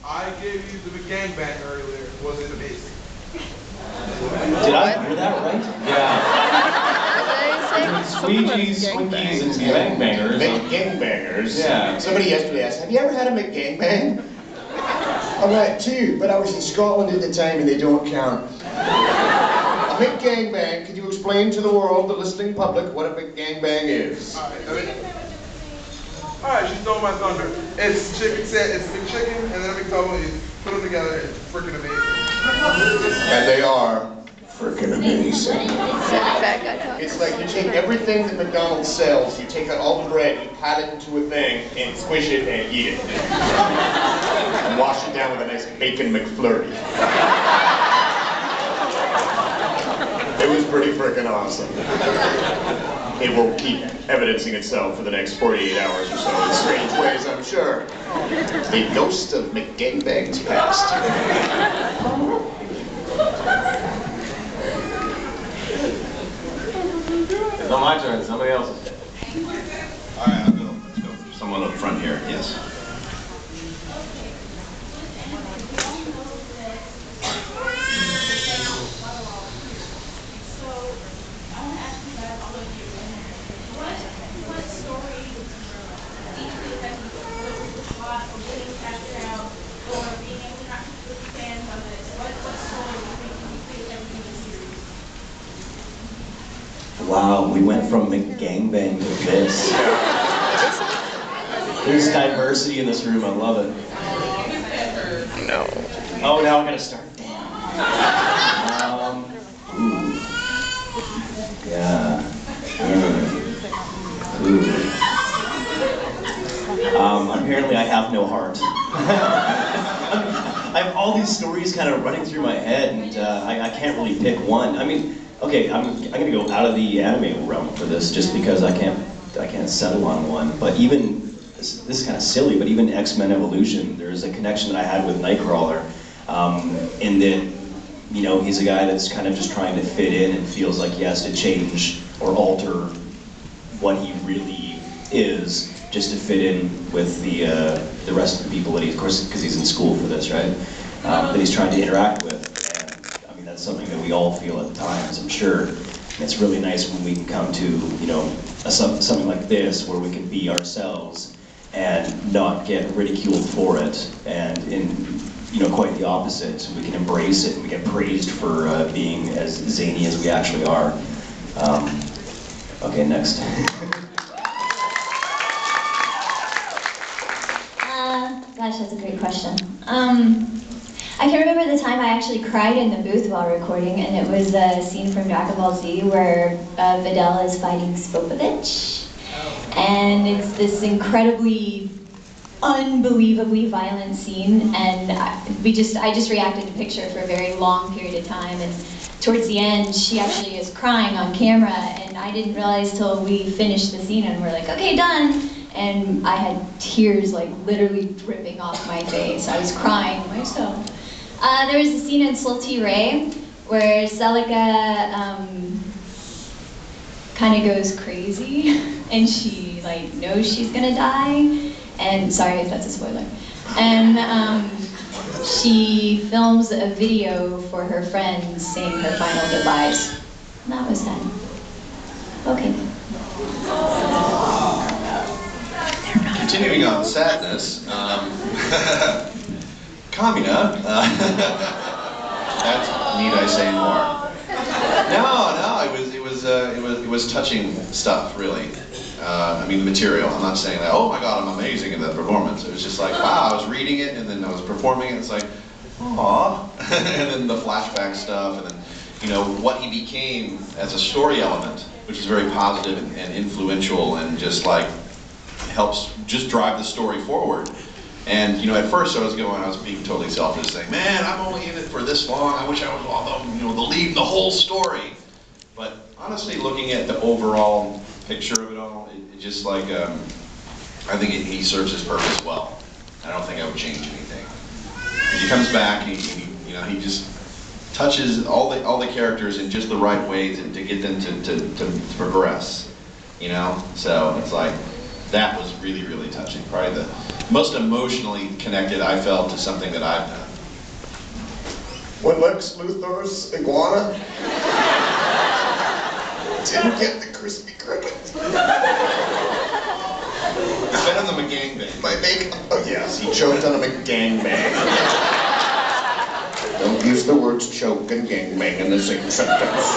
I gave you the gangbang earlier. Was it amazing? Did I hear that right? Yeah. Squeegees, Swinkies, and gangbangers. McGangbangers? Yeah. Somebody yesterday asked, have you ever had a McGangbang? I'm like, 2, but I was in Scotland at the time and they don't count. A McGangbang, could you explain to the world, the listening public, what a McGangbang is? Alright, she stole my thunder. It's chicken set, it's McChicken, and then McDouble, you put them together, it's freaking amazing. And they are freaking amazing. It's It's like you take everything that McDonald's sells, you take out all the bread, you pat it into a thing, and squish it and eat it. And wash it down with a nice bacon McFlurry. It was pretty freaking awesome. It will keep evidencing itself for the next 48 hours or so in strange ways, I'm sure. The ghost of McGangbang's past. It's not my turn, somebody else's. All right, I'll go. Let's go. Someone up front here, yes. Wow, we went from McGangbang to this. There's diversity in this room, I love it. No. Oh, now I gotta start. Damn. Ooh. Yeah. Ooh. Apparently I have no heart. I have all these stories kind of running through my head, and I can't really pick one. I mean, okay, I'm gonna go out of the anime realm for this, just because I can't settle on one. But even this is kind of silly, but even X-Men Evolution, there's a connection that I had with Nightcrawler, in that, you know, he's a guy that's kind of just trying to fit in and feels like he has to change or alter what he really is just to fit in with the rest of the people that he's, of course, because he's in school for this, right? That he's trying to interact with. And I mean, that's something that we all feel at times, I'm sure. And it's really nice when we can come to, you know, something like this where we can be ourselves and not get ridiculed for it, and in, you know, quite the opposite. We can embrace it and we get praised for being as zany as we actually are. Okay, next. Gosh, that's a great question. I can remember the time I actually cried in the booth while recording, and it was a scene from Dragon Ball Z where Videl is fighting Spopovich. And it's this incredibly, unbelievably violent scene, and I just reacted to picture for a very long period of time, and towards the end, she actually is crying on camera, and I didn't realize till we finished the scene and we're like, okay, done. And I had tears like literally dripping off my face. I was crying myself. There was a scene in Sulti Ray where Celica kind of goes crazy and she like knows she's gonna die. And sorry if that's a spoiler. And she films a video for her friends saying her final goodbyes. And that was that. Okay. Continuing on sadness, Kamina, that's, need I say more? No, it was touching stuff, really. I mean, the material. I'm not saying that, oh my God, I'm amazing in that performance. It was just like, wow, I was reading it and then I was performing it. It's like, aw. And then the flashback stuff, and then, you know, what he became as a story element, which is very positive and influential, and just like helps just drive the story forward. And you know, at first I was being totally selfish, saying, man, I'm only in it for this long. I wish I was the lead in the whole story. But honestly, looking at the overall picture of it all, it just like, I think he serves his purpose well. I don't think I would change anything. He comes back, he just touches all the characters in just the right way to get them to progress. You know, so it's like, that was really, really touching. Probably the most emotionally connected I felt to something that I've done. When Lex Luthor's iguana didn't get the crispy cricket. Fed on the McGangbang. My makeup. Oh yes, he choked on a McGangbang. Don't use the words choke and gangbang in the same sentence.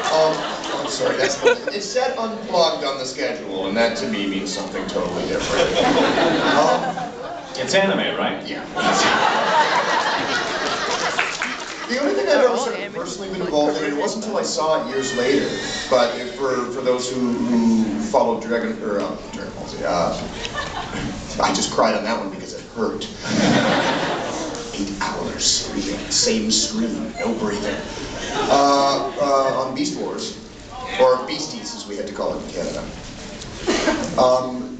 I'm sorry, it said Unplugged on the schedule, and that to me means something totally different. It's anime, right? Yeah. The only thing I've ever sort of personally been involved in, and it wasn't until I saw it years later, but for those who followed Dragon Ball Z, I just cried on that one because it hurt. 8 hours reading, same screen, no breathing. On Beast Wars, or Beasties as we had to call it in Canada.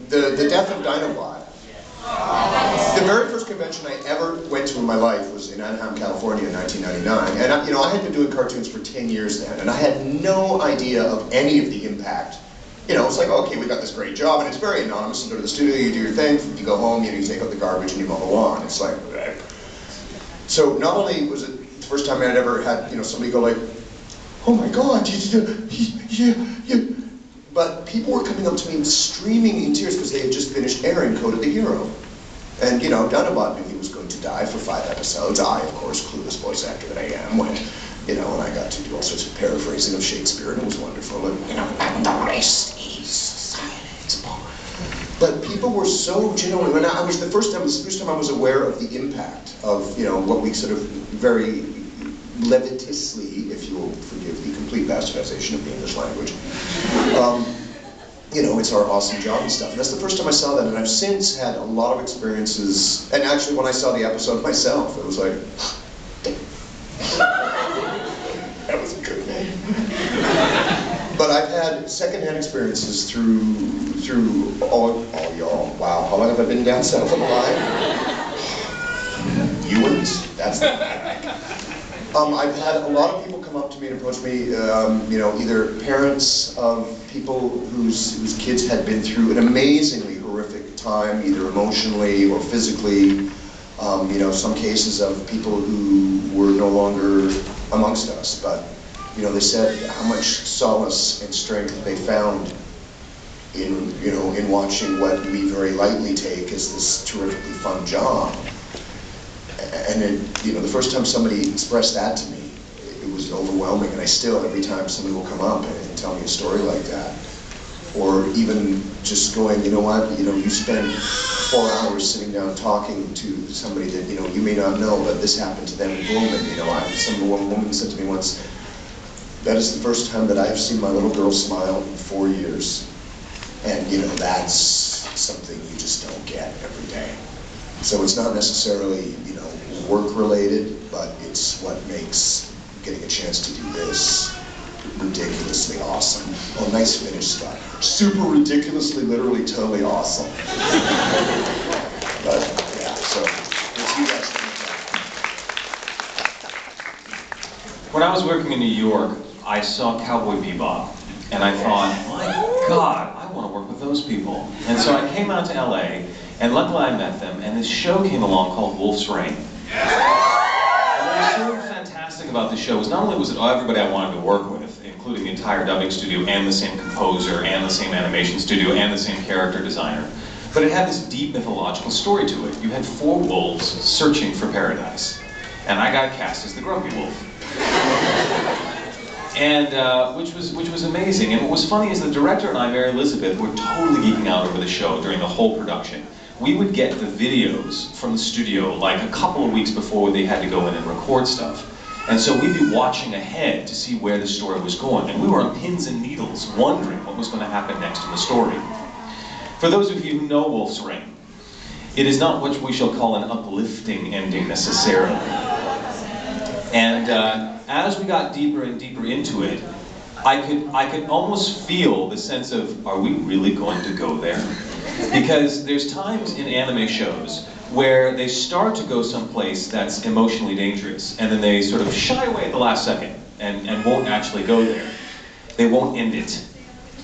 The death of Dinobot. The very first convention I ever went to in my life was in Anaheim, California in 1999. And I had been doing cartoons for 10 years then, and I had no idea of any of the impact. It's like, okay, we got this great job, and it's very anonymous. You go to the studio, you do your thing, you go home, you take out the garbage, and you mow the lawn. It's like, bleh. So not only was it the first time I'd ever had, somebody go like, oh my God, but people were coming up to me streaming in tears because they had just finished airing Code of the Hero. And, Dinobot knew he was going to die for 5 episodes. I, of course, clueless voice actor that I am, went, and I got to do all sorts of paraphrasing of Shakespeare, and it was wonderful. And, the race is silent. But people were so genuine. When it was the first time I was aware of the impact of, what we sort of very levitously, if you will forgive the complete bastardization of the English language, it's our awesome job and stuff. And that's the first time I saw that, and I've since had a lot of experiences, and actually when I saw the episode myself, it was like, that was a good name. But I've had secondhand experiences through all y'all. Wow, how long have I been down south of the line? Ewans? That's the I've had a lot of people come up to me and approach me, either parents of people whose kids had been through an amazingly horrific time, either emotionally or physically. Some cases of people who were no longer amongst us, but they said how much solace and strength they found in watching what we very lightly take as this terrifically fun job. And then, the first time somebody expressed that to me, it was overwhelming, and I still, every time somebody will come up and tell me a story like that, or even just going, you spend 4 hours sitting down talking to somebody that, you may not know, but this happened to them in Bowman. Some woman said to me once, that is the first time that I've seen my little girl smile in 4 years, and, that's something you just don't get every day. So it's not necessarily, work-related, but it's what makes getting a chance to do this ridiculously awesome. Oh, nice finish, Scott. Super ridiculously, literally, totally awesome. But, yeah, so, let's do that. When I was working in New York, I saw Cowboy Bebop, and I thought, my God, I want to work with those people. And so I came out to LA, and luckily I met them, and this show came along called Wolf's Rain. And what was so fantastic about the show was not only was it everybody I wanted to work with, including the entire dubbing studio and the same composer and the same animation studio and the same character designer, but it had this deep mythological story to it. You had 4 wolves searching for paradise, and I got cast as the grumpy wolf. And which was amazing. And what was funny is the director and I, Mary Elizabeth, were totally geeking out over the show during the whole production. We would get the videos from the studio like a couple of weeks before they had to go in and record stuff. And so we'd be watching ahead to see where the story was going. And we were on pins and needles wondering what was going to happen next in the story. For those of you who know Wolf's Rain, it is not what we shall call an uplifting ending necessarily. And as we got deeper and deeper into it, I could almost feel the sense of, are we really going to go there? Because there's times in anime shows where they start to go someplace that's emotionally dangerous, and then they sort of shy away at the last second and won't actually go there. They won't end it.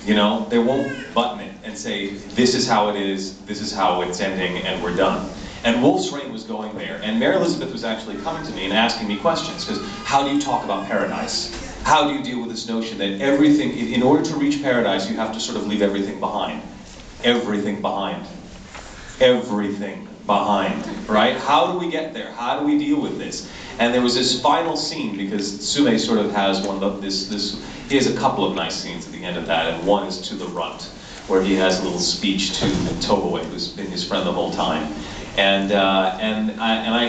They won't button it. and say, this is how it is, this is how it's ending, and we're done. And Wolf's Rain was going there, and Mary Elizabeth was actually coming to me and asking me questions, because how do you talk about paradise? How do you deal with this notion that everything, in order to reach paradise, you have to sort of leave everything behind? Everything behind. Everything behind, right? How do we get there? How do we deal with this? And there was this final scene, because Sume sort of has one of he has a couple of nice scenes at the end of that, and one is to the Runt, where he has a little speech to Toboe, who's been his friend the whole time. And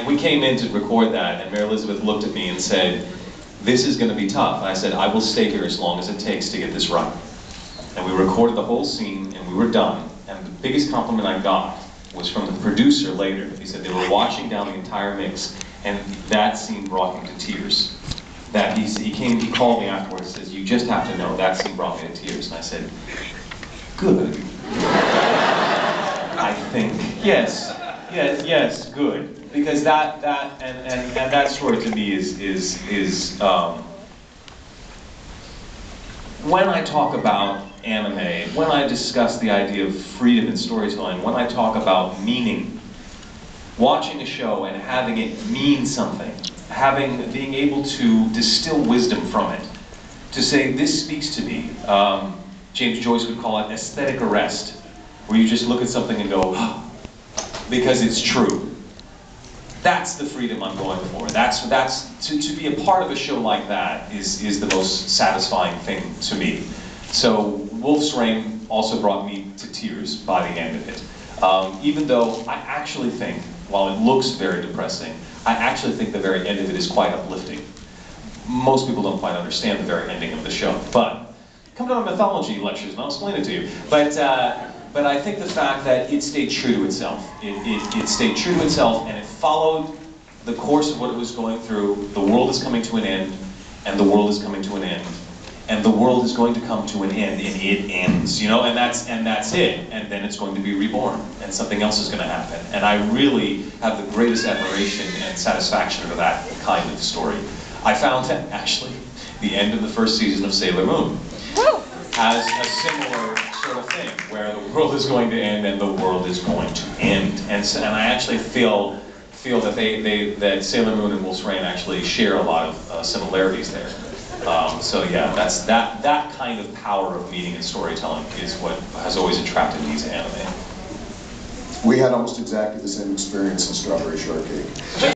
we came in to record that, and Mary Elizabeth looked at me and said, this is going to be tough. And I said, I will stay here as long as it takes to get this right. And we recorded the whole scene, and we were done. And the biggest compliment I got was from the producer later. He said they were watching down the entire mix, and that scene brought him to tears. That he called me afterwards and says, you just have to know, that scene brought me to tears. And I said, good. I think, yes, good. Because that story to me is when I talk about anime, when I discuss the idea of freedom in storytelling, when I talk about meaning, watching a show and having it mean something, being able to distill wisdom from it, to say, this speaks to me. James Joyce would call it aesthetic arrest, where you just look at something and go, oh, because it's true. That's the freedom I'm going for. To be a part of a show like that is the most satisfying thing to me. So Wolf's Rain also brought me to tears by the end of it. Even though I actually think, while it looks very depressing, I actually think the very end of it is quite uplifting. Most people don't quite understand the very ending of the show, but come to our mythology lectures and I'll explain it to you. But I think the fact that it stayed true to itself. It stayed true to itself, and it followed the course of what it was going through. The world is coming to an end, and the world is coming to an end, and the world is going to come to an end, and it ends, you know, and that's it. And then it's going to be reborn, and something else is going to happen. And I really have the greatest admiration and satisfaction for that kind of story. I found that actually the end of the first season of Sailor Moon has a similar sort of thing, where the world is going to end and the world is going to end. And I actually feel that that Sailor Moon and Wolf's Rain actually share a lot of similarities there. So yeah, that kind of power of meaning and storytelling is what has always attracted me to anime. We had almost exactly the same experience in Strawberry Shortcake.